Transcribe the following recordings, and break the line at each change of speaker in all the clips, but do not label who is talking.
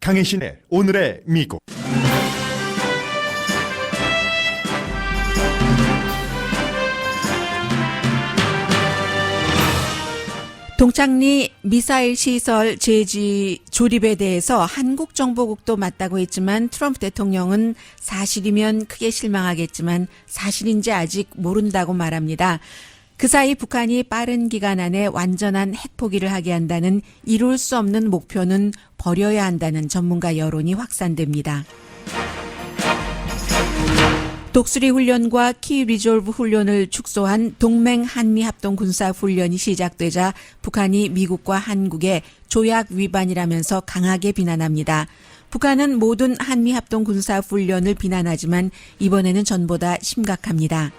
강혜신의 오늘의 미국.
동창리 미사일 시설 제지 조립에 대해서 한국 정보국도 맞다고 했지만 트럼프 대통령은 사실이면 크게 실망하겠지만 사실인지 아직 모른다고 말합니다. 그 사이 북한이 빠른 기간 안에 완전한 핵 포기를 하게 한다는 이룰 수 없는 목표는 버려야 한다는 전문가 여론이 확산됩니다. 독수리 훈련과 키 리졸브 훈련을 축소한 동맹 한미 합동 군사 훈련이 시작되자 북한이 미국과 한국의 조약 위반이라면서 강하게 비난합니다. 북한은 모든 한미 합동 군사 훈련을 비난하지만 이번에는 전보다 심각합니다.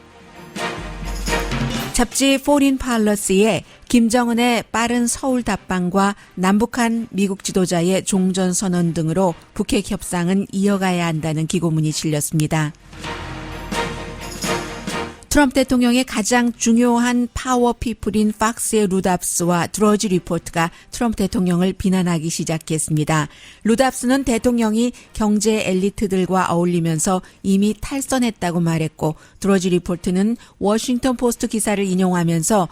잡지 포린 팔러스에 김정은의 빠른 서울 답방과 남북한 미국 지도자의 종전선언 등으로 북핵 협상은 이어가야 한다는 기고문이 실렸습니다. 트럼프 대통령의 가장 중요한 파워 피플인 팍스의 루답스와 드러지 리포트가 트럼프 대통령을 비난하기 시작했습니다. 루답스는 대통령이 경제 엘리트들과 어울리면서 이미 탈선했다고 말했고, 드러지 리포트는 워싱턴 포스트 기사를 인용하면서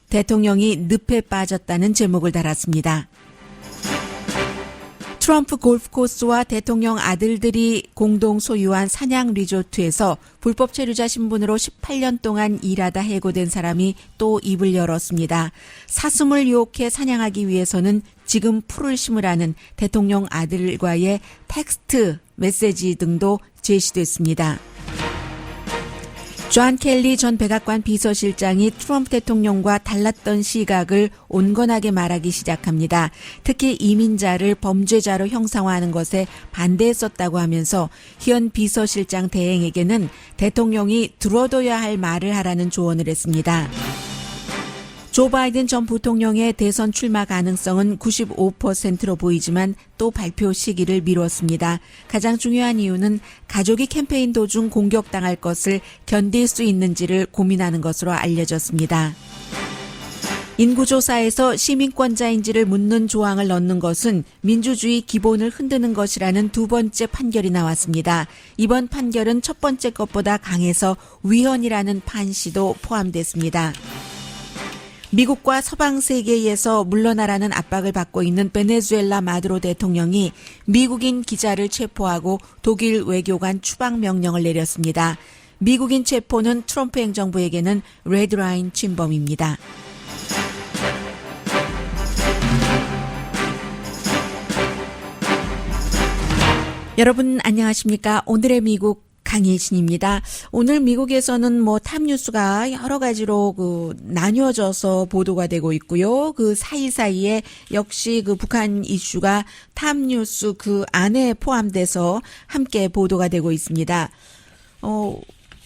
대통령이 늪에 빠졌다는 제목을 달았습니다. 트럼프 골프코스와 대통령 아들들이 공동 소유한 사냥 리조트에서 불법 체류자 신분으로 18년 동안 일하다 해고된 사람이 또 입을 열었습니다. 사슴을 유혹해 사냥하기 위해서는 지금 풀을 심으라는 대통령 아들과의 텍스트 메시지 등도 제시됐습니다. 존 켈리 전 백악관 비서실장이 트럼프 대통령과 달랐던 시각을 온건하게 말하기 시작합니다. 특히 이민자를 범죄자로 형상화하는 것에 반대했었다고 하면서 현 비서실장 대행에게는 대통령이 들어둬야 할 말을 하라는 조언을 했습니다. 조 바이든 전 부통령의 대선 출마 가능성은 95%로 보이지만 또 발표 시기를 미뤘습니다. 가장 중요한 이유는 가족이 캠페인 도중 공격당할 것을 견딜 수 있는지를 고민하는 것으로 알려졌습니다. 인구조사에서 시민권자인지를 묻는 조항을 넣는 것은 민주주의 기본을 흔드는 것이라는 두 번째 판결이 나왔습니다. 이번 판결은 첫 번째 것보다 강해서 위헌이라는 판시도 포함됐습니다. 미국과 서방 세계에서 물러나라는 압박을 받고 있는 베네수엘라 마두로 대통령이 미국인 기자를 체포하고 독일 외교관 추방 명령을 내렸습니다. 미국인 체포는 트럼프 행정부에게는 레드라인 침범입니다. 여러분 안녕하십니까? 오늘의 미국 강혜신입니다. 오늘 미국에서는 탑뉴스가 여러 가지로 나뉘어져서 보도가 되고 있고요. 그 사이사이에 역시 북한 이슈가 탑뉴스 그 안에 포함돼서 함께 보도가 되고 있습니다.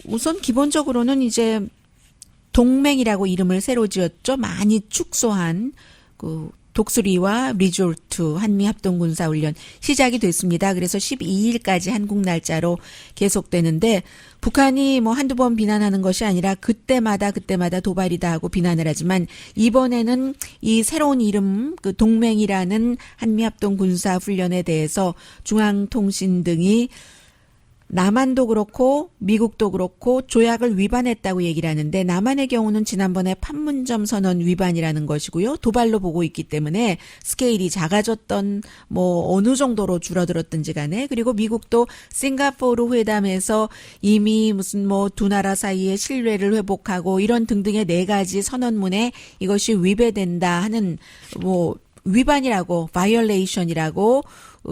우선 기본적으로는 이제 동맹이라고 이름을 새로 지었죠. 많이 축소한 독수리와 리조트 한미합동군사훈련 시작이 됐습니다. 그래서 12일까지 한국 날짜로 계속되는데 북한이 한두 번 비난하는 것이 아니라 그때마다 도발이다 하고 비난을 하지만 이번에는 이 새로운 이름 동맹이라는 한미합동군사훈련에 대해서 중앙통신 등이 남한도 그렇고 미국도 그렇고 조약을 위반했다고 얘기를 하는데 남한의 경우는 지난번에 판문점 선언 위반이라는 것이고요. 도발로 보고 있기 때문에 스케일이 작아졌던 어느 정도로 줄어들었든지 간에 그리고 미국도 싱가포르 회담에서 이미 무슨 두 나라 사이의 신뢰를 회복하고 이런 등등의 네 가지 선언문에 이것이 위배된다 하는 위반이라고 바이올레이션이라고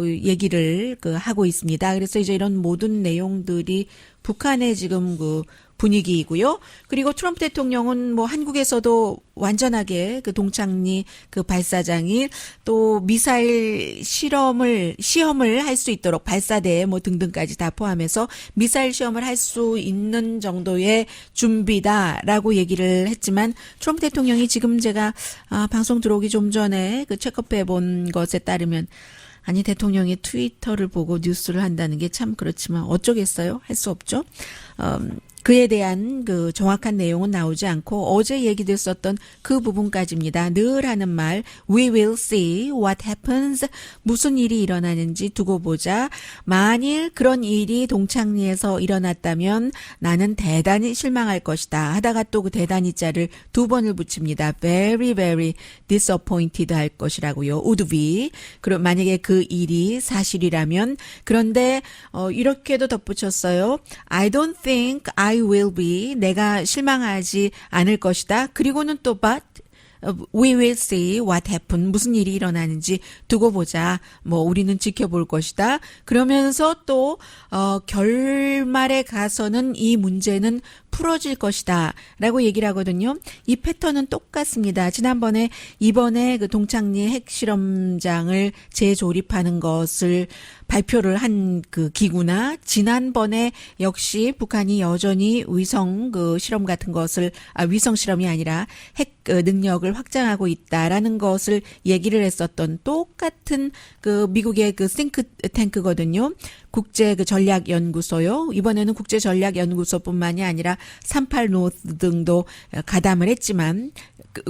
얘기를 하고 있습니다. 그래서 이제 이런 모든 내용들이 북한의 지금 분위기이고요. 그리고 트럼프 대통령은 한국에서도 완전하게 동창리 발사장이 또 미사일 시험을 할 수 있도록 발사대 등등까지 다 포함해서 미사일 시험을 할 수 있는 정도의 준비다라고 얘기를 했지만 트럼프 대통령이 지금 제가 방송 들어오기 좀 전에 체크해 본 것에 따르면 아니 대통령이 트위터를 보고 뉴스를 한다는 게 참 그렇지만 어쩌겠어요? 할 수 없죠. 그에 대한 그 정확한 내용은 나오지 않고 어제 얘기됐었던 그 부분까지입니다. 늘 하는 말 We will see what happens. 무슨 일이 일어나는지 두고 보자. 만일 그런 일이 동창리에서 일어났다면 나는 대단히 실망할 것이다. 하다가 또 그 대단히 자를 두 번을 붙입니다. Very very disappointed 할 것이라고요. would be. 그럼 만약에 그 일이 사실이라면 그런데 이렇게도 덧붙였어요. I don't think I will be. 내가 실망하지 않을 것이다. 그리고는 또 but we will see what happen. 무슨 일이 일어나는지 두고 보자. 뭐 우리는 지켜볼 것이다. 그러면서 또 결말에 가서는 이 문제는 풀어질 것이다. 라고 얘기를 하거든요. 이 패턴은 똑같습니다. 지난번에 이번에 그 동창리 핵실험장을 재조립하는 것을 발표를 한 그 기구나 지난번에 역시 북한이 여전히 위성 그 실험 같은 것을 위성 실험이 아니라 핵 능력을 확장하고 있다라는 것을 얘기를 했었던 똑같은 그 미국의 그 싱크탱크거든요. 국제 그 전략연구소요. 이번에는 국제 전략연구소뿐만이 아니라 38 노스 등도 가담을 했지만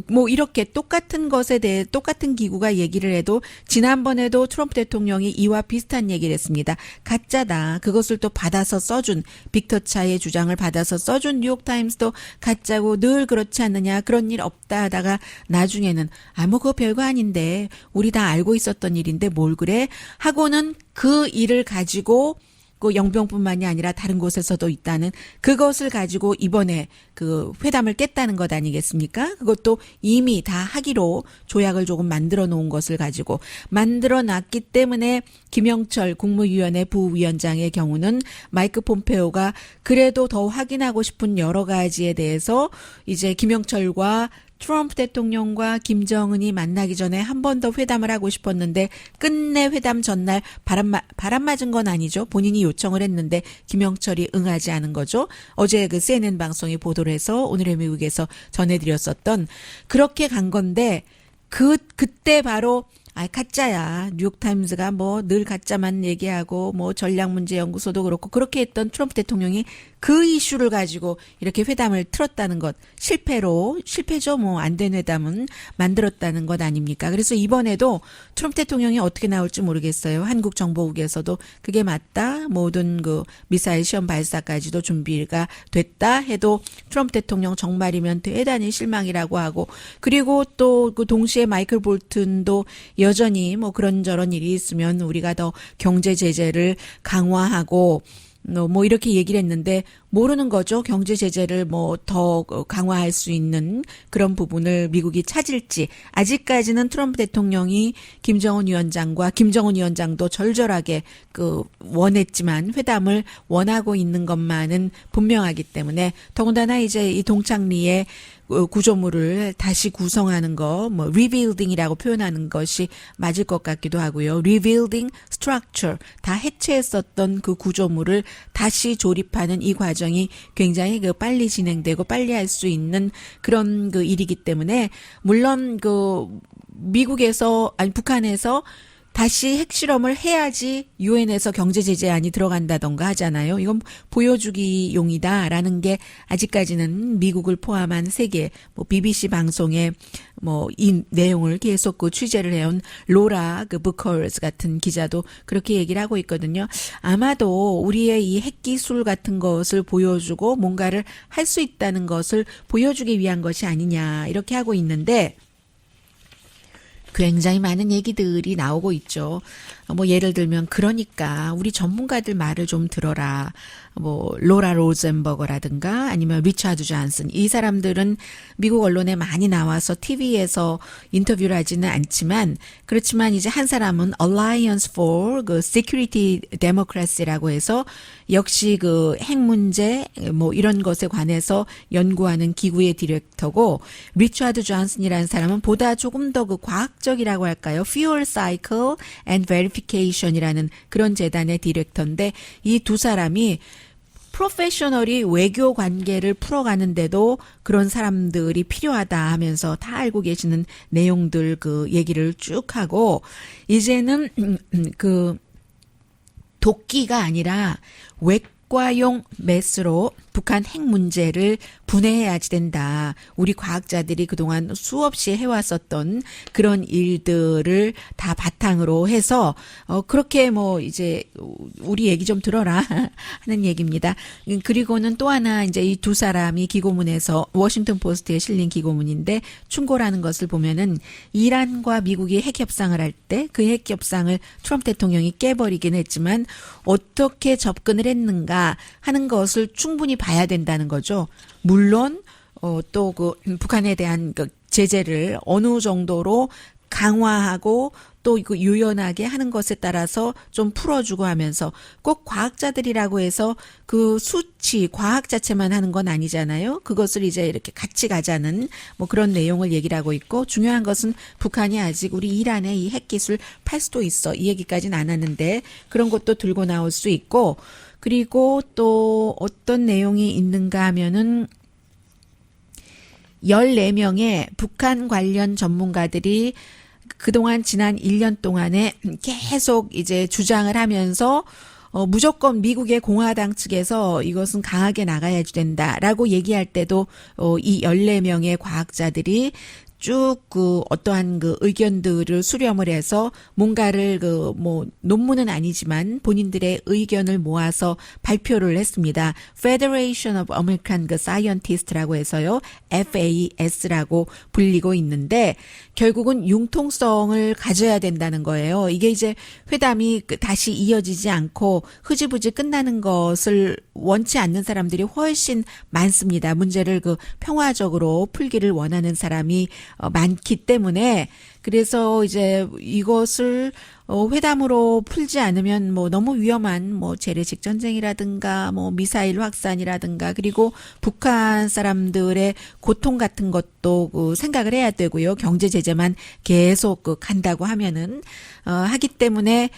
뭐 이렇게 똑같은 것에 대해 똑같은 기구가 얘기를 해도 지난번에도 트럼프 대통령이 이와 비슷한 얘기를 했습니다. 가짜다. 그것을 또 받아서 써준 빅터 차이의 주장을 받아서 써준 뉴욕타임스도 가짜고 늘 그렇지 않느냐. 그런 일 없다 하다가 나중에는 뭐 그거 별거 아닌데 우리 다 알고 있었던 일인데 뭘 그래? 하고는 그 일을 가지고 그 영병뿐만이 아니라 다른 곳에서도 있다는 그것을 가지고 이번에 그 회담을 깼다는 것 아니겠습니까? 그것도 이미 다 하기로 조약을 조금 만들어 놓은 것을 가지고 만들어 놨기 때문에 김영철 국무위원회 부위원장의 경우는 마이크 폼페오가 그래도 더 확인하고 싶은 여러 가지에 대해서 이제 김영철과 트럼프 대통령과 김정은이 만나기 전에 한 번 더 회담을 하고 싶었는데 끝내 회담 전날 바람 맞은 건 아니죠. 본인이 요청을 했는데 김영철이 응하지 않은 거죠. 어제 그 CNN 방송이 보도를 해서 오늘의 미국에서 전해드렸었던 그렇게 간 건데 그때 바로 가짜야. 뉴욕타임스가 뭐 늘 가짜만 얘기하고 뭐 전략문제연구소도 그렇고 그렇게 했던 트럼프 대통령이 그 이슈를 가지고 이렇게 회담을 틀었다는 것 실패죠. 뭐 안 된 회담은 만들었다는 것 아닙니까? 그래서 이번에도 트럼프 대통령이 어떻게 나올지 모르겠어요. 한국 정보국에서도 그게 맞다. 모든 그 미사일 시험 발사까지도 준비가 됐다 해도 트럼프 대통령 정말이면 대단히 실망이라고 하고 그리고 또 그 동시에 마이클 볼튼도 여전히 뭐 그런저런 일이 있으면 우리가 더 경제 제재를 강화하고 뭐 이렇게 얘기를 했는데 모르는 거죠. 경제 제재를 뭐 더 강화할 수 있는 그런 부분을 미국이 찾을지 아직까지는 트럼프 대통령이 김정은 위원장과 김정은 위원장도 절절하게 그 원했지만 회담을 원하고 있는 것만은 분명하기 때문에 더군다나 이제 이 동창리에 구조물을 다시 구성하는 거, 뭐 rebuilding이라고 표현하는 것이 맞을 것 같기도 하고요. rebuilding structure 다 해체했었던 그 구조물을 다시 조립하는 이 과정이 굉장히 그 빨리 진행되고 빨리 할 수 있는 그런 그 일이기 때문에 물론 그 미국에서 아니 북한에서 다시 핵실험을 해야지 유엔에서 경제제재안이 들어간다던가 하잖아요. 이건 보여주기용이다라는 게 아직까지는 미국을 포함한 세계 뭐 BBC 방송에 뭐 이 내용을 계속 그 취재를 해온 로라 그 부커스 같은 기자도 그렇게 얘기를 하고 있거든요. 아마도 우리의 이 핵기술 같은 것을 보여주고 뭔가를 할 수 있다는 것을 보여주기 위한 것이 아니냐 이렇게 하고 있는데 굉장히 많은 얘기들이 나오고 있죠. 뭐 예를 들면 그러니까 우리 전문가들 말을 좀 들어라. 뭐 로라 로젠버거라든가 아니면 리차드 존슨 이 사람들은 미국 언론에 많이 나와서 TV에서 인터뷰를 하지는 않지만 그렇지만 이제 한 사람은 Alliance for 그 Security Democracy라고 해서 역시 그 핵 문제 뭐 이런 것에 관해서 연구하는 기구의 디렉터고 리차드 존슨이라는 사람은 보다 조금 더 그 과학적이라고 할까요? Fuel Cycle and Verification이라는 그런 재단의 디렉터인데 이 두 사람이 프로페셔널이 외교 관계를 풀어가는데도 그런 사람들이 필요하다 하면서 다 알고 계시는 내용들 그 얘기를 쭉 하고 이제는 그 도끼가 아니라 외과용 메스로 북한 핵 문제를 분해해야지 된다. 우리 과학자들이 그동안 수없이 해왔었던 그런 일들을 다 바탕으로 해서 그렇게 뭐 이제 우리 얘기 좀 들어라 하는 얘기입니다. 그리고는 또 하나 이제 이 두 사람이 기고문에서 워싱턴 포스트에 실린 기고문인데 충고라는 것을 보면은 이란과 미국이 핵 협상을 할 때 그 핵 협상을 트럼프 대통령이 깨버리긴 했지만 어떻게 접근을 했는가 하는 것을 충분히 봐야 된다는 거죠. 물론 또 그 북한에 대한 그 제재를 어느 정도로 강화하고 또 이거 유연하게 하는 것에 따라서 좀 풀어주고 하면서 꼭 과학자들이라고 해서 그 수치, 과학 자체만 하는 건 아니잖아요. 그것을 이제 이렇게 같이 가자는 뭐 그런 내용을 얘기를 하고 있고 중요한 것은 북한이 아직 우리 이란의 이 핵기술 팔 수도 있어. 이 얘기까지는 안 하는데 그런 것도 들고 나올 수 있고 그리고 또 어떤 내용이 있는가 하면은 14명의 북한 관련 전문가들이 그동안 지난 1년 동안에 계속 이제 주장을 하면서 무조건 미국의 공화당 측에서 이것은 강하게 나가야 된다라고 얘기할 때도 이 14명의 과학자들이 쭉 그 어떠한 그 의견들을 수렴을 해서 뭔가를 그 뭐 논문은 아니지만 본인들의 의견을 모아서 발표를 했습니다. Federation of American Scientist라고 해서요. FAS라고 불리고 있는데 결국은 융통성을 가져야 된다는 거예요. 이게 이제 회담이 다시 이어지지 않고 흐지부지 끝나는 것을 원치 않는 사람들이 훨씬 많습니다. 문제를 그 평화적으로 풀기를 원하는 사람이 많기 때문에 그래서 이제 이것을 회담으로 풀지 않으면 뭐 너무 위험한 뭐 재래식 전쟁이라든가 뭐 미사일 확산이라든가 그리고 북한 사람들의 고통 같은 것도 그 생각을 해야 되고요. 경제 제재만 계속 그 간다고 하면은 하기 때문에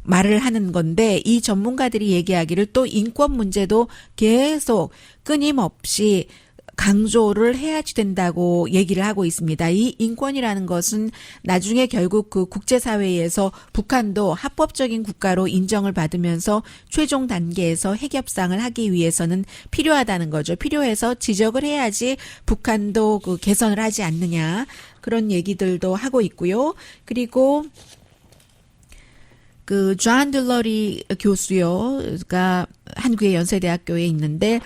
말을 하는 건데 이 전문가들이 얘기하기를 또 인권 문제도 계속 끊임없이 강조를 해야지 된다고 얘기를 하고 있습니다. 이 인권이라는 것은 나중에 결국 그 국제사회에서 북한도 합법적인 국가로 인정을 받으면서 최종 단계에서 핵협상을 하기 위해서는 필요하다는 거죠. 필요해서 지적을 해야지 북한도 그 개선을 하지 않느냐 그런 얘기들도 하고 있고요. 그리고 그 존 들러리 교수가 한국의 연세대학교에 있는데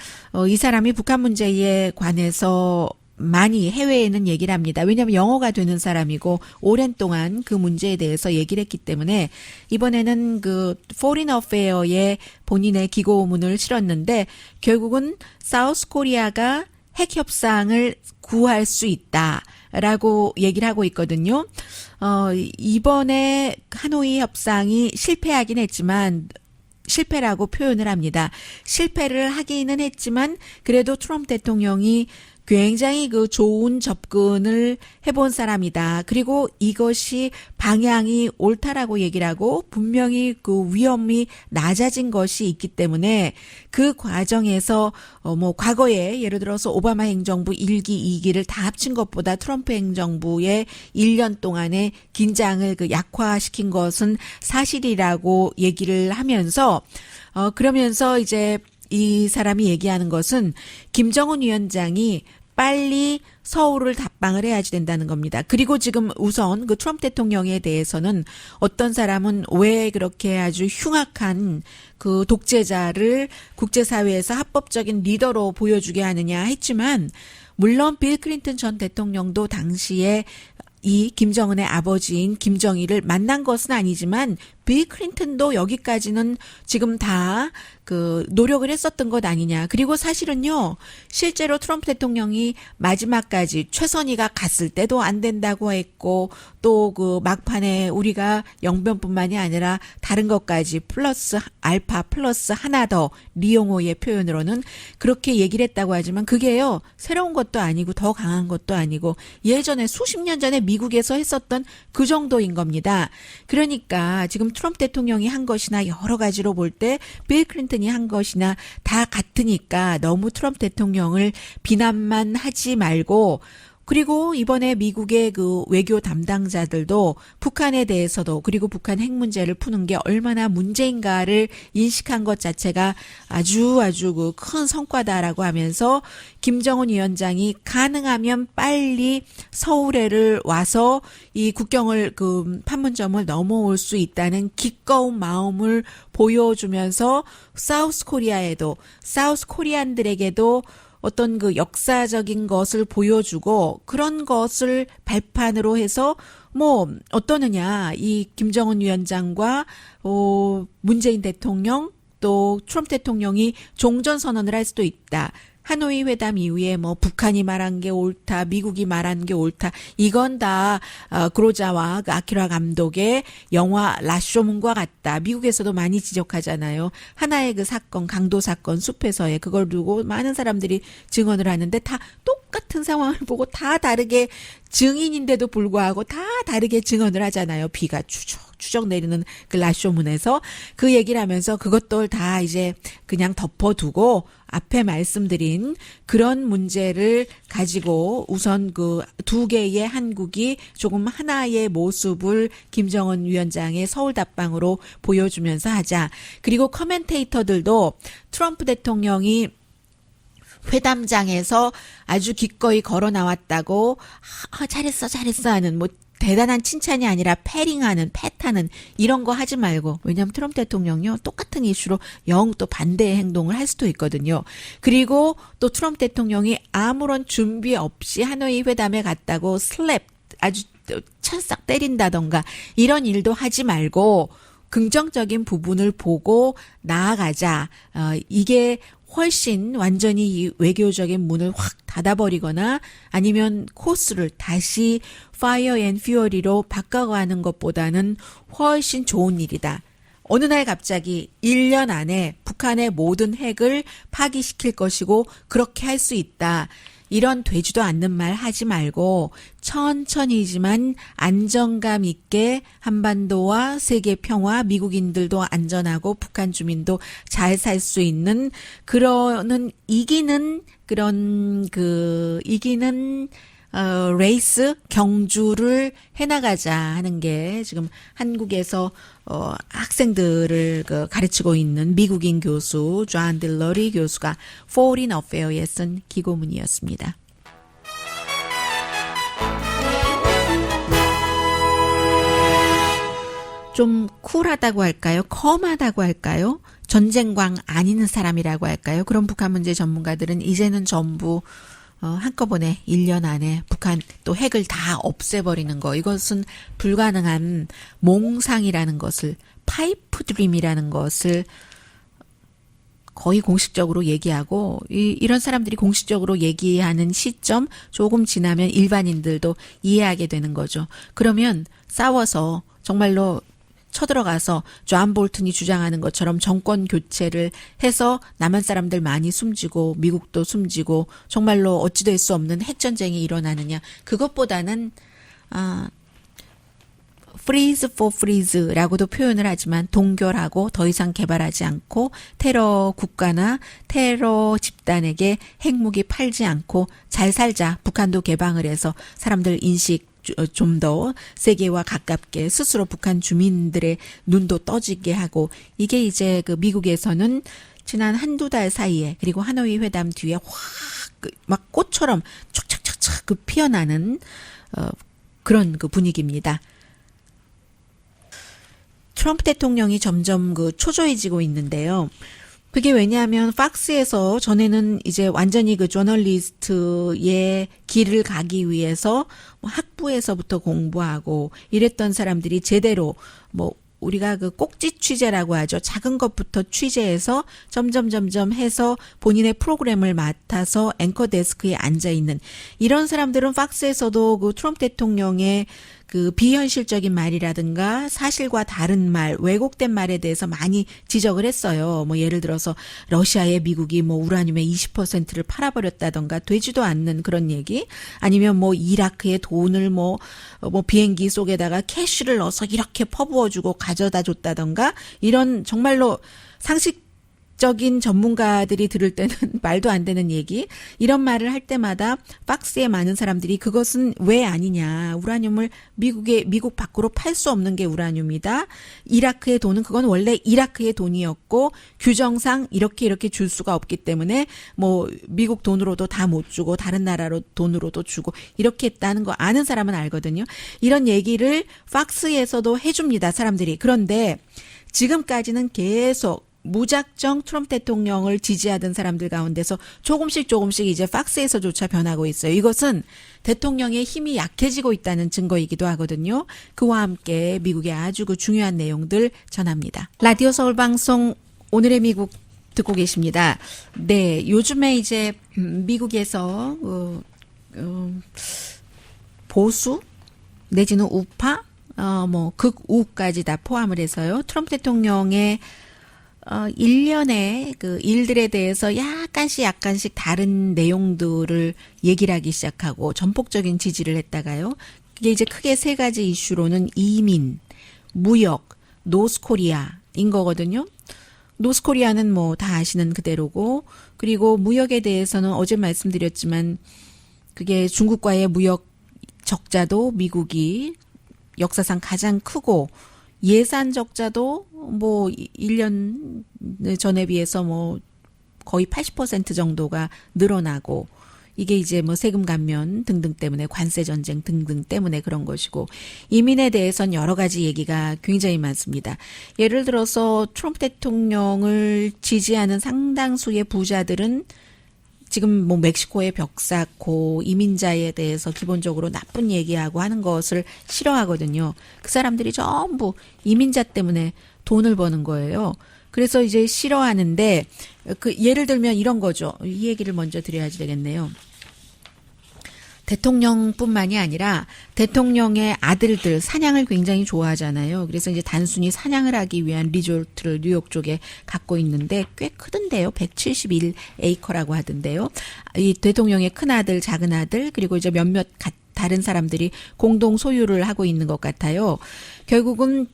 이 사람이 북한 문제에 관해서 많이 해외에는 얘기를 합니다. 왜냐하면 영어가 되는 사람이고 오랜 동안 그 문제에 대해서 얘기를 했기 때문에 이번에는 그 Foreign Affair에 본인의 기고문을 실었는데 결국은 사우스 코리아가 핵 협상을 구할 수 있다라고 얘기를 하고 있거든요. 이번에 하노이 협상이 실패하긴 했지만 실패라고 표현을 합니다. 실패를 하기는 했지만 그래도 트럼프 대통령이 굉장히 그 좋은 접근을 해본 사람이다. 그리고 이것이 방향이 옳다라고 얘기를 하고 분명히 그 위험이 낮아진 것이 있기 때문에 그 과정에서 뭐 과거에 예를 들어서 오바마 행정부 1기, 2기를 다 합친 것보다 트럼프 행정부의 1년 동안의 긴장을 그 약화시킨 것은 사실이라고 얘기를 하면서 그러면서 이제 이 사람이 얘기하는 것은 김정은 위원장이 빨리 서울을 답방을 해야지 된다는 겁니다. 그리고 지금 우선 그 트럼프 대통령에 대해서는 어떤 사람은 왜 그렇게 아주 흉악한 그 독재자를 국제사회에서 합법적인 리더로 보여주게 하느냐 했지만 물론 빌 클린턴 전 대통령도 당시에 이 김정은의 아버지인 김정일을 만난 것은 아니지만 빌 클린턴도 여기까지는 지금 다 그 노력을 했었던 것 아니냐. 그리고 사실은요. 실제로 트럼프 대통령이 마지막까지 최선희가 갔을 때도 안 된다고 했고 또 그 막판에 우리가 영변뿐만이 아니라 다른 것까지 플러스 알파 플러스 하나 더 리용호의 표현으로는 그렇게 얘기를 했다고 하지만 그게요. 새로운 것도 아니고 더 강한 것도 아니고 예전에 수십 년 전에 미국에서 했었던 그 정도인 겁니다. 그러니까 지금 트럼프 대통령이 한 것이나 여러 가지로 볼 때 빌 클린턴이 한 것이나 다 같으니까 너무 트럼프 대통령을 비난만 하지 말고 그리고 이번에 미국의 그 외교 담당자들도 북한에 대해서도 그리고 북한 핵 문제를 푸는 게 얼마나 문제인가를 인식한 것 자체가 아주 그 큰 성과다라고 하면서 김정은 위원장이 가능하면 빨리 서울에를 와서 이 국경을 그 판문점을 넘어올 수 있다는 기꺼운 마음을 보여주면서 사우스 코리안들에게도 어떤 그 역사적인 것을 보여주고 그런 것을 발판으로 해서 뭐 어떠느냐 이 김정은 위원장과 문재인 대통령 또 트럼프 대통령이 종전선언을 할 수도 있다. 하노이 회담 이후에 뭐 북한이 말한 게 옳다, 미국이 말한 게 옳다. 이건 다 그로자와 그 아키라 감독의 영화 라쇼문과 같다. 미국에서도 많이 지적하잖아요. 하나의 그 사건, 강도 사건, 숲에서의 그걸 두고 많은 사람들이 증언을 하는데 다 똑같은 상황을 보고 다 다르게 증인인데도 불구하고 다 다르게 증언을 하잖아요. 비가 추적 내리는 그 라쇼문에서 그 얘기를 하면서 그것들 다 이제 그냥 덮어두고 앞에 말씀드린 그런 문제를 가지고 우선 그 두 개의 한국이 조금 하나의 모습을 김정은 위원장의 서울 답방으로 보여주면서 하자. 그리고 커멘테이터들도 트럼프 대통령이 회담장에서 아주 기꺼이 걸어 나왔다고 잘했어 하는 뭐 대단한 칭찬이 아니라 패타는 이런 거 하지 말고 왜냐하면 트럼프 대통령이요 똑같은 이슈로 영 또 반대의 행동을 할 수도 있거든요. 그리고 또 트럼프 대통령이 아무런 준비 없이 하노이 회담에 갔다고 아주 찰싹 때린다던가 이런 일도 하지 말고 긍정적인 부분을 보고 나아가자. 이게 훨씬 완전히 이 외교적인 문을 확 닫아버리거나 아니면 코스를 다시 파이어 앤 퓨어리로 바꿔가는 것보다는 훨씬 좋은 일이다. 어느 날 갑자기 1년 안에 북한의 모든 핵을 파기시킬 것이고 그렇게 할 수 있다. 이런 되지도 않는 말 하지 말고 천천히지만 안정감 있게 한반도와 세계 평화, 미국인들도 안전하고 북한 주민도 잘 살 수 있는 이기는 레이스 경주를 해나가자 하는 게 지금 한국에서 학생들을 가르치고 있는 미국인 교수 존 딜러리 교수가 Foreign Affairs에 쓴 기고문이었습니다. 좀 쿨하다고 할까요? 컴하다고 할까요? 전쟁광 아닌 사람이라고 할까요? 그런 북한 문제 전문가들은 이제는 전부 한꺼번에 1년 안에 북한 또 핵을 다 없애버리는 거 이것은 불가능한 몽상이라는 것을 파이프 드림이라는 것을 거의 공식적으로 얘기하고 이런 사람들이 공식적으로 얘기하는 시점 조금 지나면 일반인들도 이해하게 되는 거죠. 그러면 싸워서 정말로 쳐들어가서 존 볼튼이 주장하는 것처럼 정권 교체를 해서 남한 사람들 많이 숨지고 미국도 숨지고 정말로 어찌 될 수 없는 핵전쟁이 일어나느냐. 그것보다는 freeze for freeze라고도 표현을 하지만 동결하고 더 이상 개발하지 않고 테러 국가나 테러 집단에게 핵무기 팔지 않고 잘 살자. 북한도 개방을 해서 사람들 인식 좀 더 세계와 가깝게 스스로 북한 주민들의 눈도 떠지게 하고 이게 이제 그 미국에서는 지난 한두 달 사이에 그리고 하노이 회담 뒤에 확 막 꽃처럼 촥촥촥촥 그 피어나는 그런 그 분위기입니다. 트럼프 대통령이 점점 그 초조해지고 있는데요. 그게 왜냐하면 팍스에서 전에는 이제 완전히 그 저널리스트의 길을 가기 위해서 학부에서부터 공부하고 이랬던 사람들이 제대로 뭐 우리가 그 꼭지 취재라고 하죠. 작은 것부터 취재해서 점점 해서 본인의 프로그램을 맡아서 앵커 데스크에 앉아 있는 이런 사람들은 팍스에서도 그 트럼프 대통령의 그 비현실적인 말이라든가 사실과 다른 말, 왜곡된 말에 대해서 많이 지적을 했어요. 뭐 예를 들어서 러시아에 미국이 뭐 우라늄의 20%를 팔아버렸다던가 되지도 않는 그런 얘기, 아니면 뭐 이라크에 돈을 뭐 비행기 속에다가 캐시를 넣어서 이렇게 퍼부어주고 가져다 줬다던가 이런 정말로 상식 적인 전문가들이 들을 때는 말도 안 되는 얘기, 이런 말을 할 때마다 박스에 많은 사람들이 그것은 왜 아니냐, 우라늄을 미국 밖으로 팔 수 없는 게 우라늄이다, 이라크의 돈은 그건 원래 이라크의 돈이었고 규정상 이렇게 줄 수가 없기 때문에 뭐 미국 돈으로도 다 못 주고 다른 나라로 돈으로도 주고 이렇게 했다는 거 아는 사람은 알거든요. 이런 얘기를 박스에서도 해줍니다, 사람들이. 그런데 지금까지는 계속 무작정 트럼프 대통령을 지지하던 사람들 가운데서 조금씩 이제 박스에서조차 변하고 있어요. 이것은 대통령의 힘이 약해지고 있다는 증거이기도 하거든요. 그와 함께 미국의 아주 그 중요한 내용들 전합니다. 라디오 서울 방송 오늘의 미국 듣고 계십니다. 네, 요즘에 이제 미국에서 보수 내지는 우파, 뭐 극우까지 다 포함을 해서요. 트럼프 대통령의 일련의 그 일들에 대해서 약간씩 다른 내용들을 얘기를 하기 시작하고 전폭적인 지지를 했다가요. 그게 이제 크게 세 가지 이슈로는 이민, 무역, 노스코리아인 거거든요. 노스코리아는 뭐 다 아시는 그대로고, 그리고 무역에 대해서는 어제 말씀드렸지만 그게 중국과의 무역 적자도 미국이 역사상 가장 크고, 예산 적자도 뭐 1년 전에 비해서 뭐 거의 80% 정도가 늘어나고, 이게 이제 뭐 세금 감면 등등 때문에, 관세 전쟁 등등 때문에 그런 것이고, 이민에 대해서는 여러 가지 얘기가 굉장히 많습니다. 예를 들어서 트럼프 대통령을 지지하는 상당수의 부자들은 지금 뭐 멕시코의 벽 쌓고 이민자에 대해서 기본적으로 나쁜 얘기하고 하는 것을 싫어하거든요. 그 사람들이 전부 이민자 때문에 돈을 버는 거예요. 그래서 이제 싫어하는데, 그 예를 들면 이런 거죠. 이 얘기를 먼저 드려야지 되겠네요. 대통령뿐만이 아니라 대통령의 아들들 사냥을 굉장히 좋아하잖아요. 그래서 이제 단순히 사냥을 하기 위한 리조트를 뉴욕 쪽에 갖고 있는데 꽤 크던데요. 171에이커라고 하던데요. 이 대통령의 큰아들, 작은아들, 그리고 이제 몇몇 다른 사람들이 공동 소유를 하고 있는 것 같아요. 결국은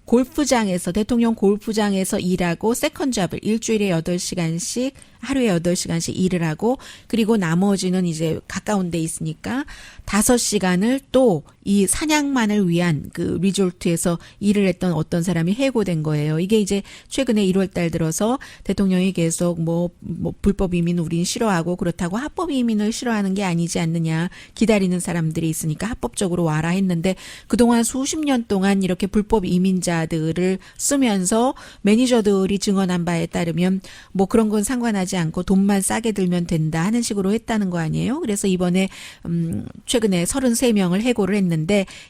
골프장에서, 대통령 골프장에서 일하고 세컨잡을 일주일에 8시간씩, 하루에 8시간씩 일을 하고, 그리고 나머지는 이제 가까운 데 있으니까 5시간을 또 이 사냥만을 위한 그 리조트에서 일을 했던 어떤 사람이 해고된 거예요. 이게 이제 최근에 1월 달 들어서 대통령이 계속 뭐 불법 이민 우린 싫어하고, 그렇다고 합법 이민을 싫어하는 게 아니지 않느냐, 기다리는 사람들이 있으니까 합법적으로 와라 했는데, 그동안 수십 년 동안 이렇게 불법 이민자들을 쓰면서 매니저들이 증언한 바에 따르면 뭐 그런 건 상관하지 않고 돈만 싸게 들면 된다 하는 식으로 했다는 거 아니에요. 그래서 이번에 최근에 33명을 해고를 했는데,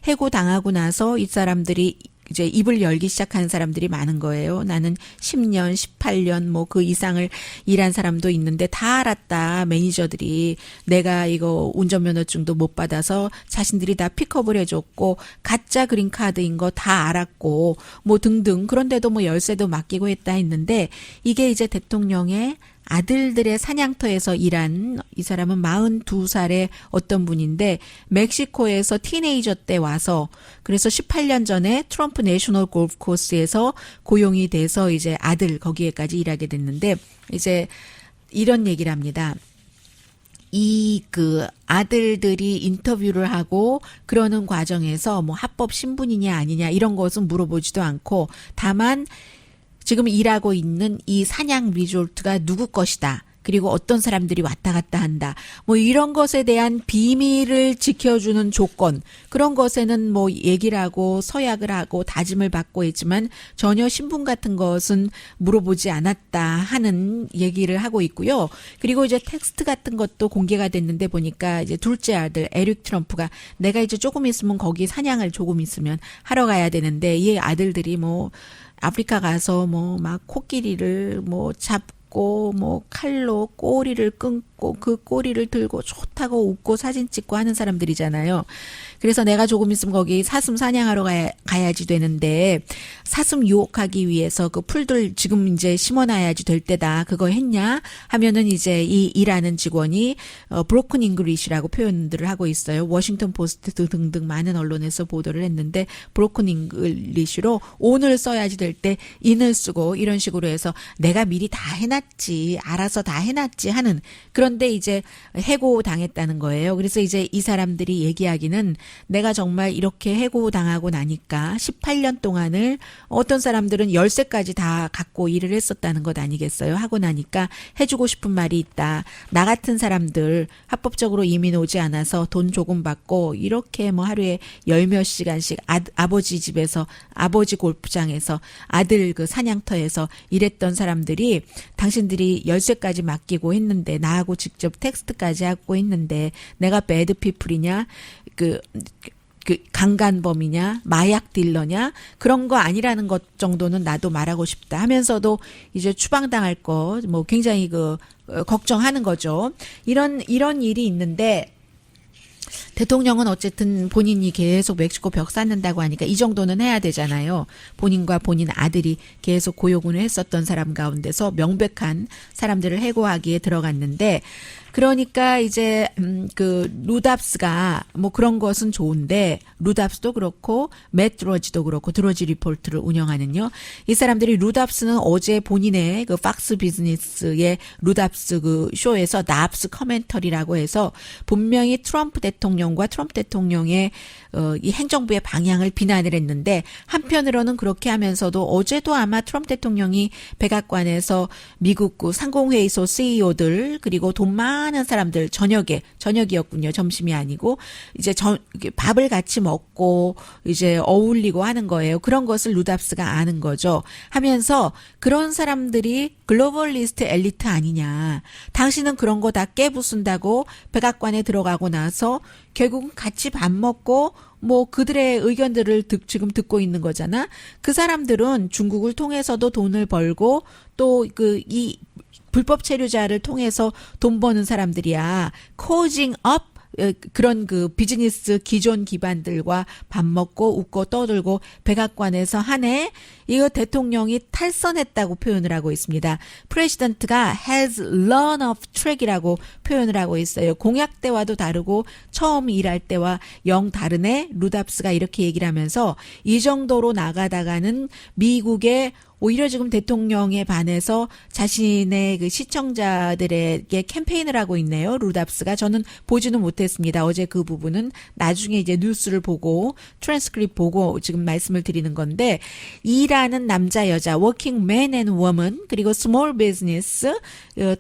해고 당하고 나서 이 사람들이 이제 입을 열기 시작하는 사람들이 많은 거예요. 나는 10년, 18년 뭐 그 이상을 일한 사람도 있는데 다 알았다. 매니저들이 내가 이거 운전면허증도 못 받아서 자신들이 다 픽업을 해줬고, 가짜 그린카드인 거 다 알았고 뭐 등등. 그런데도 뭐 열쇠도 맡기고 했다 했는데, 이게 이제 대통령의 아들들의 사냥터에서 일한, 이 사람은 42살의 어떤 분인데 멕시코에서 티네이저 때 와서, 그래서 18년 전에 트럼프 내셔널 골프 코스에서 고용이 돼서 이제 아들 거기에까지 일하게 됐는데, 이제 이런 얘기를 합니다. 이 그 아들들이 인터뷰를 하고 그러는 과정에서 뭐 합법 신분이냐 아니냐 이런 것은 물어보지도 않고, 다만 지금 일하고 있는 이 사냥 리조트가 누구 것이다, 그리고 어떤 사람들이 왔다 갔다 한다, 뭐 이런 것에 대한 비밀을 지켜주는 조건, 그런 것에는 뭐 얘기를 하고 서약을 하고 다짐을 받고 있지만 전혀 신분 같은 것은 물어보지 않았다 하는 얘기를 하고 있고요. 그리고 이제 텍스트 같은 것도 공개가 됐는데 보니까 이제 둘째 아들 에릭 트럼프가 내가 이제 조금 있으면 거기 사냥을 조금 있으면 하러 가야 되는데, 이 아들들이 뭐 아프리카 가서 뭐 막 코끼리를 뭐 잡고 뭐 칼로 꼬리를 끊고 그 꼬리를 들고 좋다고 웃고 사진 찍고 하는 사람들이잖아요. 그래서 내가 조금 있으면 거기 사슴 사냥하러 가야지 되는데 사슴 유혹하기 위해서 그 풀들 지금 이제 심어놔야지 될 때다. 그거 했냐? 하면은 이제 이 일하는 직원이 브로큰 잉글리시라고 표현들을 하고 있어요. 워싱턴 포스트 등등 많은 언론에서 보도를 했는데 브로큰 잉글리시로 오늘 써야지 될 때 인을 쓰고 이런 식으로 해서 내가 미리 다 해놨지, 알아서 다 해놨지 하는, 그런데 이제 해고 당했다는 거예요. 그래서 이제 이 사람들이 얘기하기는 내가 정말 이렇게 해고 당하고 나니까 18년 동안을 어떤 사람들은 10세까지 다 갖고 일을 했었다는 것 아니겠어요. 하고 나니까 해주고 싶은 말이 있다. 나 같은 사람들 합법적으로 이민 오지 않아서 돈 조금 받고 이렇게 뭐 하루에 10몇 시간씩 아버지 집에서, 아버지 골프장에서, 아들 그 사냥터에서 일했던 사람들이 당신들이 10세까지 맡기고 했는데, 나하고 직접 텍스트까지 하고 했는데 내가 배드 피플이냐, 그 강간범이냐, 마약 딜러냐, 그런 거 아니라는 것 정도는 나도 말하고 싶다 하면서도 이제 추방당할 거 뭐 굉장히 걱정하는 거죠. 이런 일이 있는데, 대통령은 어쨌든 본인이 계속 멕시코 벽 쌓는다고 하니까 이 정도는 해야 되잖아요. 본인과 본인 아들이 계속 고용을 했었던 사람 가운데서 명백한 사람들을 해고하기에 들어갔는데, 그러니까 이제 그 루답스가 뭐 그런 것은 좋은데, 루답스도 그렇고 맷 드러지도 그렇고, 드러지 리포트를 운영하는요, 이 사람들이, 루답스는 어제 본인의 그 팍스 비즈니스의 루답스 그 쇼에서 납스 커멘터리라고 해서 분명히 트럼프 대통령과 트럼프 대통령의 이 행정부의 방향을 비난을 했는데, 한편으로는 그렇게 하면서도 어제도 아마 트럼프 대통령이 백악관에서 미국 그 상공회의소 CEO들 그리고 돈 많은 사람들 저녁이었군요. 점심이 아니고 이제 밥을 같이 먹고 이제 어울리고 하는 거예요. 그런 것을 루답스가 아는 거죠. 하면서 그런 사람들이 글로벌리스트 엘리트 아니냐. 당신은 그런 거 다 깨부순다고 백악관에 들어가고 나서 결국은 같이 밥 먹고 뭐 그들의 의견들을 지금 듣고 있는 거잖아. 그 사람들은 중국을 통해서도 돈을 벌고 또 이 불법 체류자를 통해서 돈 버는 사람들이야. 코징 업 그런 그 비즈니스 기존 기반들과 밥 먹고 웃고 떠들고 백악관에서 하네. 이거 대통령이 탈선했다고 표현을 하고 있습니다. 프레시던트가 has run off track이라고 표현을 하고 있어요. 공약 때와도 다르고 처음 일할 때와 영 다르네. 루답스가 이렇게 얘기를 하면서 이 정도로 나가다가는 미국의 오히려 지금 대통령에 반해서 자신의 그 시청자들에게 캠페인을 하고 있네요. 루답스가. 저는 보지는 못했습니다. 어제 그 부분은 나중에 이제 뉴스를 보고 트랜스크립 보고 지금 말씀을 드리는 건데, 일하는 남자 여자, 워킹 맨 앤 워먼, 그리고 스몰 비즈니스,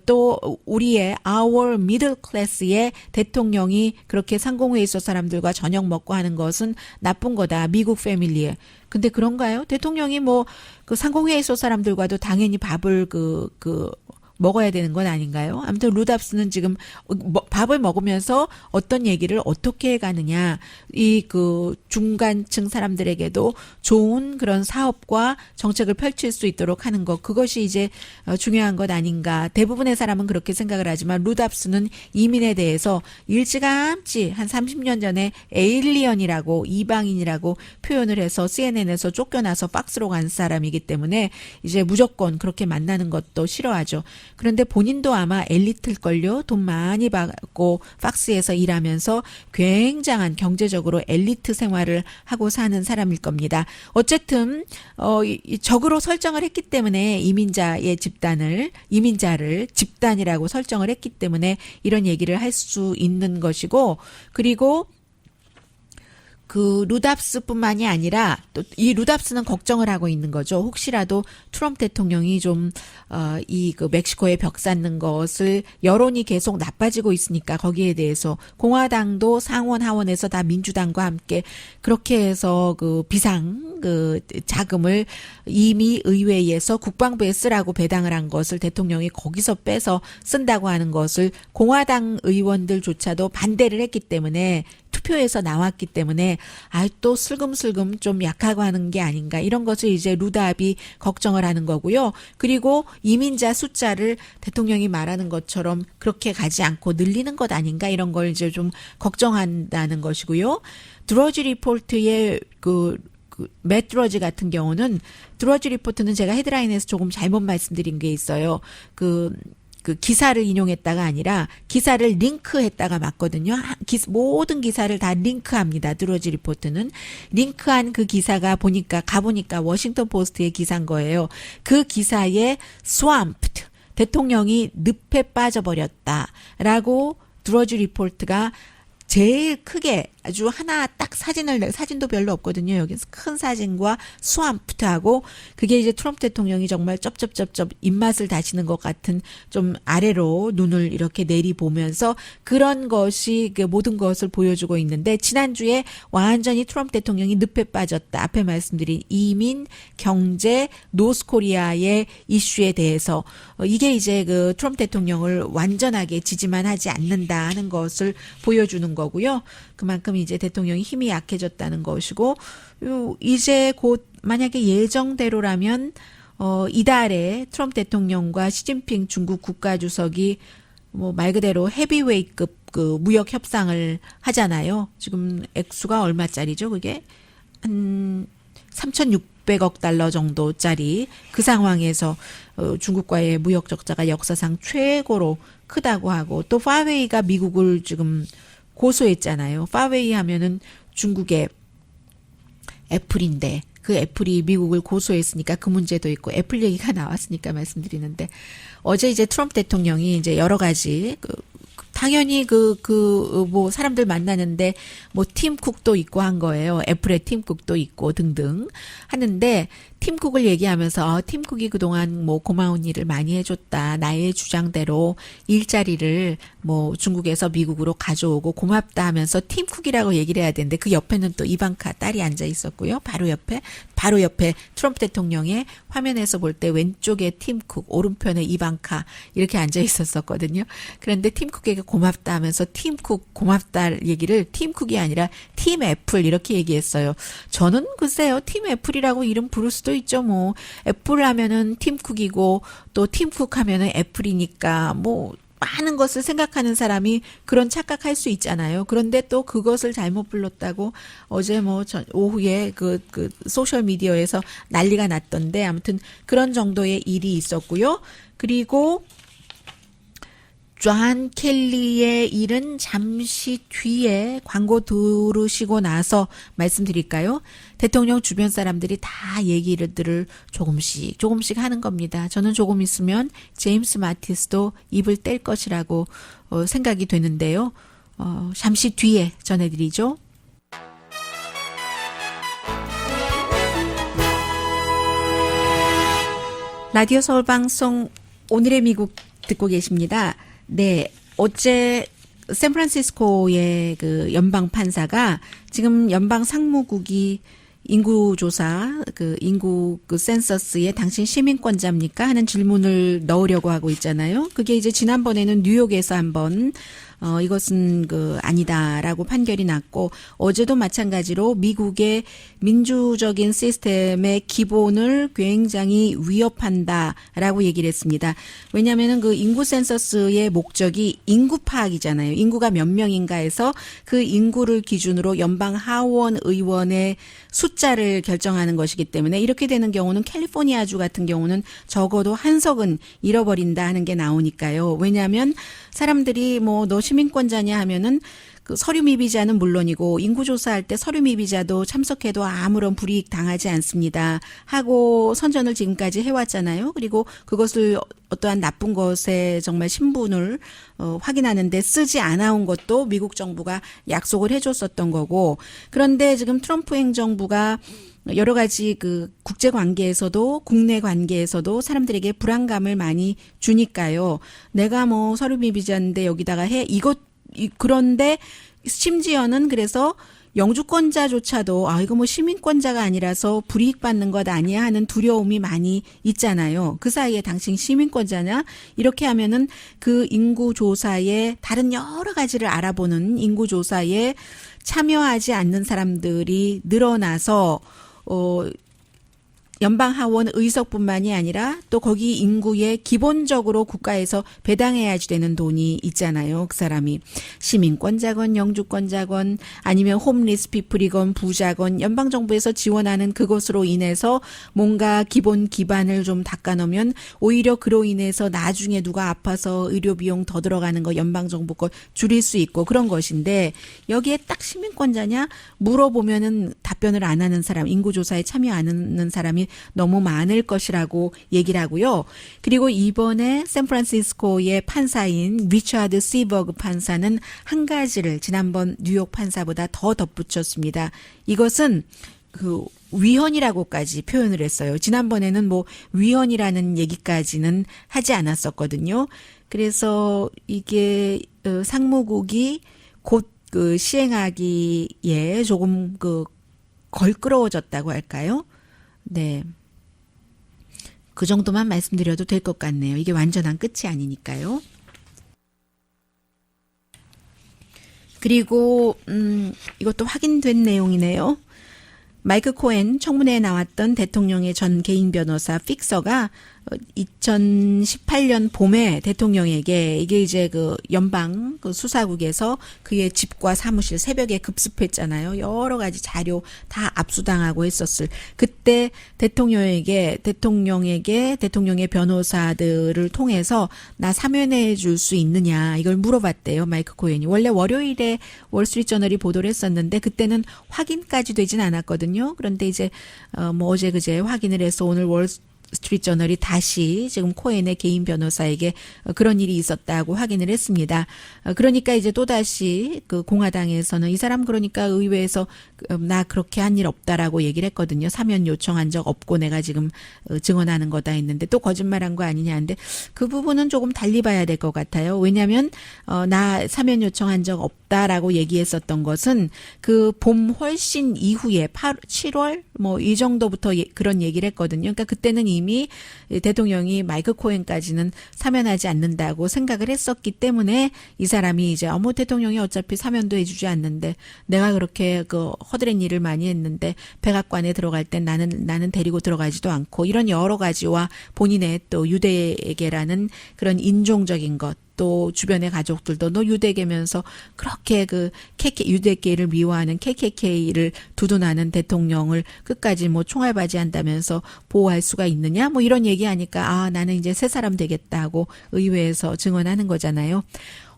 또 우리의 our middle class의 대통령이 그렇게 상공회의소 사람들과 저녁 먹고 하는 것은 나쁜 거다. 미국 패밀리에. 근데 그런가요? 대통령이 뭐 그 상공회의소 사람들과도 당연히 밥을 먹어야 되는 건 아닌가요? 아무튼 루답스는 지금 밥을 먹으면서 어떤 얘기를 어떻게 해가느냐, 이 그 중간층 사람들에게도 좋은 그런 사업과 정책을 펼칠 수 있도록 하는 것, 그것이 이제 중요한 것 아닌가. 대부분의 사람은 그렇게 생각을 하지만 루답스는 이민에 대해서 일찌감치 한 30년 전에 에일리언이라고, 이방인이라고 표현을 해서 CNN에서 쫓겨나서 박스로 간 사람이기 때문에 이제 무조건 그렇게 만나는 것도 싫어하죠. 그런데 본인도 아마 엘리트일걸요. 돈 많이 받고 팍스에서 일하면서 굉장한 경제적으로 엘리트 생활을 하고 사는 사람일 겁니다. 어쨌든 적으로 설정을 했기 때문에 이민자를 집단이라고 설정을 했기 때문에 이런 얘기를 할 수 있는 것이고, 그리고 그 루답스뿐만이 아니라 또 이 루답스는 걱정을 하고 있는 거죠. 혹시라도 트럼프 대통령이 좀 이 그 멕시코에 벽 쌓는 것을, 여론이 계속 나빠지고 있으니까 거기에 대해서 공화당도 상원 하원에서 다 민주당과 함께 그렇게 해서 그 비상 그 자금을 이미 의회에서 국방부에 쓰라고 배당을 한 것을 대통령이 거기서 빼서 쓴다고 하는 것을 공화당 의원들조차도 반대를 했기 때문에 투표에서 나왔기 때문에 또 슬금슬금 좀 약하고 하는 게 아닌가 이런 것을 이제 루드압이 걱정을 하는 거고요. 그리고 이민자 숫자를 대통령이 말하는 것처럼 그렇게 가지 않고 늘리는 것 아닌가 이런 걸 이제 좀 걱정한다는 것이고요. 드러지 리포트의 맷 드러지 같은 경우는 드러지 리포트는 제가 헤드라인에서 조금 잘못 말씀드린 게 있어요. 그 기사를 인용했다가 아니라 기사를 링크했다가 맞거든요. 모든 기사를 다 링크합니다. 드러지 리포트는 링크한 그 기사가 가보니까 워싱턴 포스트의 기사인 거예요. 그 기사에 swamped 대통령이 늪에 빠져버렸다라고 드러지 리포트가 제일 크게 아주 하나 딱 사진도 별로 없거든요. 여기서 큰 사진과 스왑프트하고 그게 이제 트럼프 대통령이 정말 쩝쩝쩝쩝 입맛을 다시는 것 같은 좀 아래로 눈을 이렇게 내리보면서 그런 것이 그 모든 것을 보여주고 있는데 지난주에 완전히 트럼프 대통령이 늪에 빠졌다. 앞에 말씀드린 이민, 경제, 노스코리아의 이슈에 대해서 이게 이제 그 트럼프 대통령을 완전하게 지지만 하지 않는다 하는 것을 보여주는 거고요. 그만큼 이제 대통령이 힘이 약해졌다는 것이고 이제 곧 만약에 예정대로라면 이달에 트럼프 대통령과 시진핑 중국 국가주석이 뭐 말 그대로 헤비웨이급 그 무역 협상을 하잖아요. 지금 액수가 얼마짜리죠? 그게 한 3,600억 달러 정도짜리 그 상황에서 중국과의 무역 적자가 역사상 최고로 크다고 하고 또 파웨이가 미국을 지금 고소했잖아요. 파웨이 하면은 중국의 애플인데 그 애플이 미국을 고소했으니까 그 문제도 있고 애플 얘기가 나왔으니까 말씀드리는데 어제 이제 트럼프 대통령이 이제 여러 가지 당연히 뭐 사람들 만나는데 뭐 팀쿡도 있고 한 거예요. 애플의 팀쿡도 있고 등등 하는데 팀쿡을 얘기하면서 팀쿡이 그동안 뭐 고마운 일을 많이 해줬다. 나의 주장대로 일자리를 뭐 중국에서 미국으로 가져오고 고맙다 하면서 팀쿡이라고 얘기를 해야 되는데 그 옆에는 또 이방카 딸이 앉아 있었고요. 바로 옆에 트럼프 대통령의 화면에서 볼 때 왼쪽에 팀쿡, 오른편에 이방카 이렇게 앉아 있었거든요. 그런데 팀쿡에게 고맙다 하면서 팀쿡 고맙다 얘기를 팀쿡이 아니라 팀 애플 이렇게 얘기했어요. 저는 글쎄요. 팀 애플이라고 이름 부를 수도 있죠. 뭐 애플 하면은 팀쿡이고 또 팀쿡 하면은 애플이니까 뭐 많은 것을 생각하는 사람이 그런 착각할 수 있잖아요. 그런데 또 그것을 잘못 불렀다고 어제 뭐 오후에 그 소셜 미디어에서 난리가 났던데 아무튼 그런 정도의 일이 있었고요. 그리고 존 켈리의 일은 잠시 뒤에 광고 들으시고 나서 말씀드릴까요? 대통령 주변 사람들이 다 얘기들을 조금씩 하는 겁니다. 저는 조금 있으면 제임스 마티스도 입을 뗄 것이라고 생각이 되는데요. 잠시 뒤에 전해드리죠. 라디오 서울 방송 오늘의 미국 듣고 계십니다. 네, 어제 샌프란시스코의 그 연방 판사가 지금 연방 상무국이 인구조사, 인구 센서스에 당신 시민권자입니까? 하는 질문을 넣으려고 하고 있잖아요. 그게 이제 지난번에는 뉴욕에서 한번 이것은 아니다라고 판결이 났고 어제도 마찬가지로 미국의 민주적인 시스템의 기본을 굉장히 위협한다라고 얘기를 했습니다. 왜냐하면은 인구 센서스의 목적이 인구 파악이잖아요. 인구가 몇 명인가 해서 그 인구를 기준으로 연방 하원 의원의 숫자를 결정하는 것이기 때문에 이렇게 되는 경우는 캘리포니아주 같은 경우는 적어도 한 석은 잃어버린다 하는 게 나오니까요. 왜냐하면 사람들이 너 시민권자냐 하면은 서류 미비자는 물론이고 인구조사할 때 서류 미비자도 참석해도 아무런 불이익 당하지 않습니다 하고 선전을 지금까지 해왔잖아요. 그리고 그것을 어떠한 나쁜 것에 정말 신분을 확인하는데 쓰지 않아 온 것도 미국 정부가 약속을 해줬었던 거고 그런데 지금 트럼프 행정부가 여러 가지 국제 관계에서도 국내 관계에서도 사람들에게 불안감을 많이 주니까요. 내가 서류 미비자인데 여기다가 그런데 심지어는 그래서 영주권자조차도 이거 뭐 시민권자가 아니라서 불이익 받는 것 아니야 하는 두려움이 많이 있잖아요. 그 사이에 당신 시민권자냐? 이렇게 하면은 그 인구조사에 다른 여러 가지를 알아보는 인구조사에 참여하지 않는 사람들이 늘어나서 연방하원 의석뿐만이 아니라 또 거기 인구에 기본적으로 국가에서 배당해야지 되는 돈이 있잖아요. 그 사람이 시민권자건 영주권자건 아니면 홈리스 피플이건 부자건 연방정부에서 지원하는 그것으로 인해서 뭔가 기본 기반을 좀 닦아놓으면 오히려 그로 인해서 나중에 누가 아파서 의료비용 더 들어가는 거 연방정부 거 줄일 수 있고 그런 것인데 여기에 딱 시민권자냐 물어보면은 답변을 안 하는 사람 인구조사에 참여 안 하는 사람이 너무 많을 것이라고 얘기를 하고요. 그리고 이번에 샌프란시스코의 판사인 리차드 시버그 판사는 한 가지를 지난번 뉴욕 판사보다 더 덧붙였습니다. 이것은 그 위헌이라고까지 표현을 했어요. 지난번에는 뭐 위헌이라는 얘기까지는 하지 않았었거든요. 그래서 이게 상무국이 곧 그 시행하기에 조금 그 걸끄러워졌다고 할까요? 네. 그 정도만 말씀드려도 될 것 같네요. 이게 완전한 끝이 아니니까요. 그리고 이것도 확인된 내용이네요. 마이크 코엔 청문회에 나왔던 대통령의 전 개인 변호사 픽서가 2018년 봄에 대통령에게 이게 이제 그 연방 그 수사국에서 그의 집과 사무실 새벽에 급습했잖아요. 여러 가지 자료 다 압수당하고 했었을 그때 대통령의 변호사들을 통해서 나 사면해 줄 수 있느냐 이걸 물어봤대요. 마이크 코엔이. 원래 월요일에 월스트리트저널이 보도를 했었는데 그때는 확인까지 되진 않았거든요. 그런데 이제 뭐 어제 그제 확인을 해서 오늘 스트리트저널이 다시 지금 코엔의 개인 변호사에게 그런 일이 있었다고 확인을 했습니다. 그러니까 이제 또다시 그 공화당에서는 이 사람 그러니까 의회에서 나 그렇게 한 일 없다라고 얘기를 했거든요. 사면 요청한 적 없고 내가 지금 증언하는 거다 했는데 또 거짓말한 거 아니냐 하는데 그 부분은 조금 달리 봐야 될 것 같아요. 왜냐하면 나 사면 요청한 적 없다라고 얘기했었던 것은 그 봄 훨씬 이후에 7월 뭐 이 정도부터 그런 얘기를 했거든요. 그러니까 그때는 이미 대통령이 마이크 코엔까지는 사면하지 않는다고 생각을 했었기 때문에 이 사람이 이제 뭐 대통령이 어차피 사면도 해주지 않는데 내가 그렇게 그 허드렛 일을 많이 했는데 백악관에 들어갈 땐 나는 데리고 들어가지도 않고 이런 여러 가지와 본인의 또 유대계라는 그런 인종적인 것 또 주변의 가족들도 너 유대계면서 그렇게 그 유대계를 미워하는 KKK를 두둔하는 대통령을 끝까지 뭐 총알바지 한다면서 보호할 수가 있느냐 뭐 이런 얘기하니까 나는 이제 새 사람 되겠다고 의회에서 증언하는 거잖아요.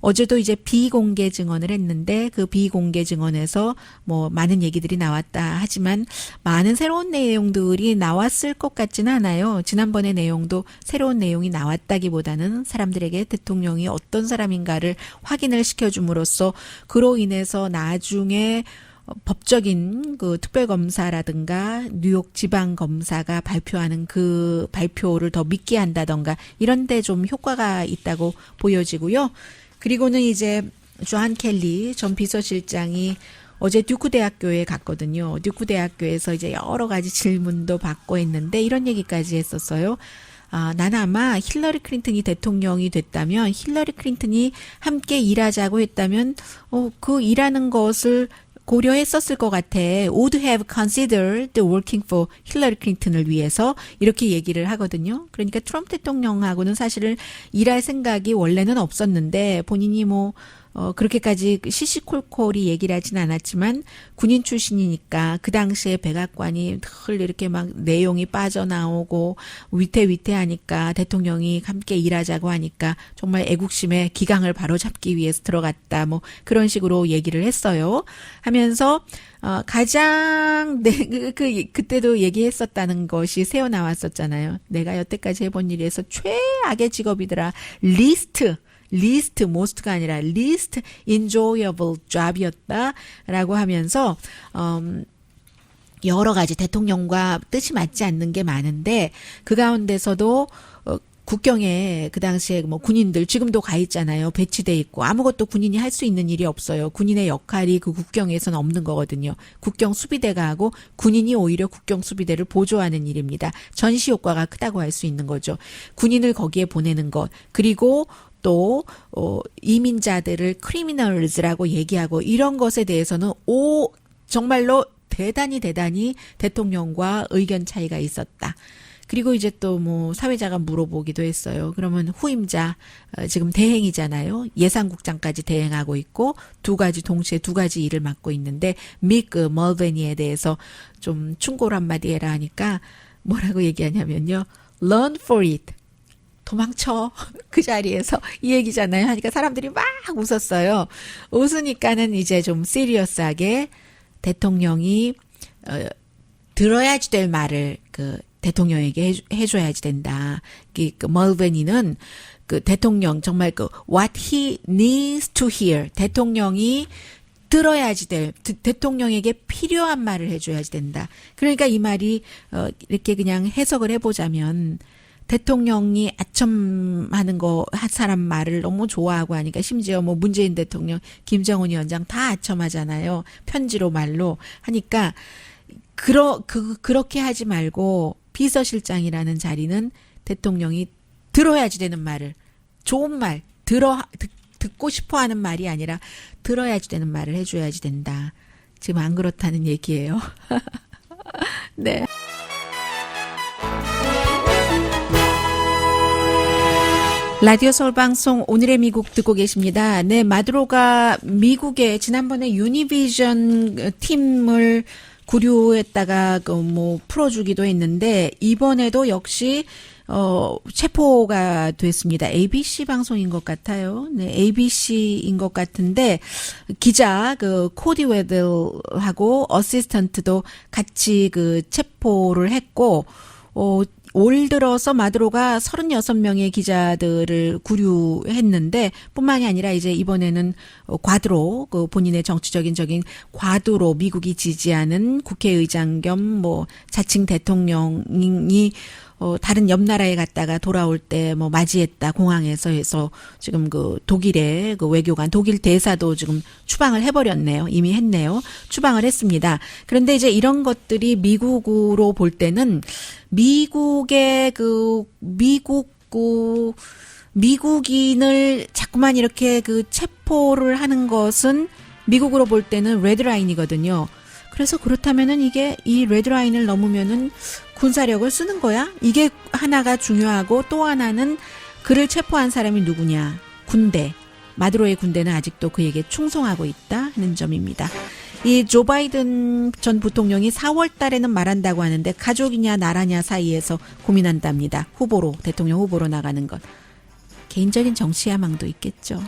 어제도 이제 비공개 증언을 했는데 그 비공개 증언에서 뭐 많은 얘기들이 나왔다 하지만 많은 새로운 내용들이 나왔을 것 같지는 않아요. 지난번의 내용도 새로운 내용이 나왔다기보다는 사람들에게 대통령이 어떤 사람인가를 확인을 시켜줌으로써 그로 인해서 나중에 법적인 그 특별검사라든가 뉴욕 지방검사가 발표하는 그 발표를 더 믿게 한다던가 이런 데 좀 효과가 있다고 보여지고요. 그리고는 이제 존 켈리 전 비서실장이 어제 듀크 대학교에 갔거든요. 듀크 대학교에서 이제 여러 가지 질문도 받고 했는데 이런 얘기까지 했었어요. 나는 아마 힐러리 클린턴이 대통령이 됐다면 힐러리 클린턴이 함께 일하자고 했다면 그 일하는 것을 고려했었을 것 같아. Would have considered working for 힐러리 클린턴을 위해서 이렇게 얘기를 하거든요. 그러니까 트럼프 대통령하고는 사실은 일할 생각이 원래는 없었는데 본인이 뭐 그렇게까지 시시콜콜이 얘기를 하진 않았지만 군인 출신이니까 그 당시에 백악관이 늘 이렇게 막 내용이 빠져나오고 위태위태하니까 대통령이 함께 일하자고 하니까 정말 애국심의 기강을 바로잡기 위해서 들어갔다 뭐 그런 식으로 얘기를 했어요. 하면서 가장 그때도 얘기했었다는 것이 새어 나왔었잖아요. 내가 여태까지 해본 일에서 최악의 직업이더라. most가 아니라 least enjoyable job이었다라고 하면서 여러 가지 대통령과 뜻이 맞지 않는 게 많은데 그 가운데서도 국경에 그 당시에 뭐 군인들 지금도 가 있잖아요. 배치돼 있고 아무것도 군인이 할 수 있는 일이 없어요. 군인의 역할이 그 국경에서는 없는 거거든요. 국경 수비대가 하고 군인이 오히려 국경 수비대를 보조하는 일입니다. 전시 효과가 크다고 할 수 있는 거죠. 군인을 거기에 보내는 것 그리고 또 이민자들을 크리미널즈라고 얘기하고 이런 것에 대해서는 정말로 대단히 대통령과 의견 차이가 있었다. 그리고 이제 또 뭐 사회자가 물어보기도 했어요. 그러면 후임자 지금 대행이잖아요. 예산국장까지 대행하고 있고 동시에 두 가지 일을 맡고 있는데 믹 멀베니에 대해서 좀 충고를 한마디 해라 하니까 뭐라고 얘기하냐면요. Learn for it. 도망쳐. 그 자리에서 이 얘기잖아요. 하니까 사람들이 막 웃었어요. 웃으니까는 이제 좀 시리어스하게 대통령이 들어야지 될 말을 대통령에게 해줘야지 된다. 그 멀베니는 그 대통령 정말 what he needs to hear 대통령이 들어야지 대통령에게 필요한 말을 해줘야지 된다. 그러니까 이 말이 이렇게 그냥 해석을 해보자면 대통령이 아첨하는 한 사람 말을 너무 좋아하고 하니까 심지어 뭐 문재인 대통령, 김정은 위원장 다 아첨하잖아요. 편지로 말로 하니까 그렇게 하지 말고 비서실장이라는 자리는 대통령이 들어야지 되는 말을 좋은 말 듣고 싶어 하는 말이 아니라 들어야지 되는 말을 해줘야지 된다. 지금 안 그렇다는 얘기예요. 네. 라디오 서울 방송 오늘의 미국 듣고 계십니다. 네, 마두로가 미국에 지난번에 유니비전 팀을 구류했다가 뭐 풀어주기도 했는데 이번에도 역시 체포가 됐습니다. ABC 방송인 것 같아요. 네, ABC인 것 같은데 기자 코디 웨들하고 어시스턴트도 같이 체포를 했고 올 들어서 마두로가 36명의 기자들을 구류했는데 뿐만이 아니라 이제 이번에는 과두로 본인의 정치적인 과두로 미국이 지지하는 국회의장 겸 뭐 자칭 대통령이 다른 옆 나라에 갔다가 돌아올 때 뭐 맞이했다 공항에서 해서 지금 독일의 외교관 독일 대사도 지금 추방을 해버렸네요. 이미 했네요. 추방을 했습니다. 그런데 이제 이런 것들이 미국으로 볼 때는 미국의 미국인을 자꾸만 이렇게 체포를 하는 것은 미국으로 볼 때는 레드라인이거든요. 그래서 그렇다면은 이 레드라인을 넘으면은 군사력을 쓰는 거야? 이게 하나가 중요하고 또 하나는 그를 체포한 사람이 누구냐? 군대. 마두로의 군대는 아직도 그에게 충성하고 있다 하는 점입니다. 이 조 바이든 전 부통령이 4월 달에는 말한다고 하는데 가족이냐 나라냐 사이에서 고민한답니다. 대통령 후보로 나가는 것. 개인적인 정치야망도 있겠죠.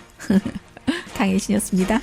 강혜신이었습니다.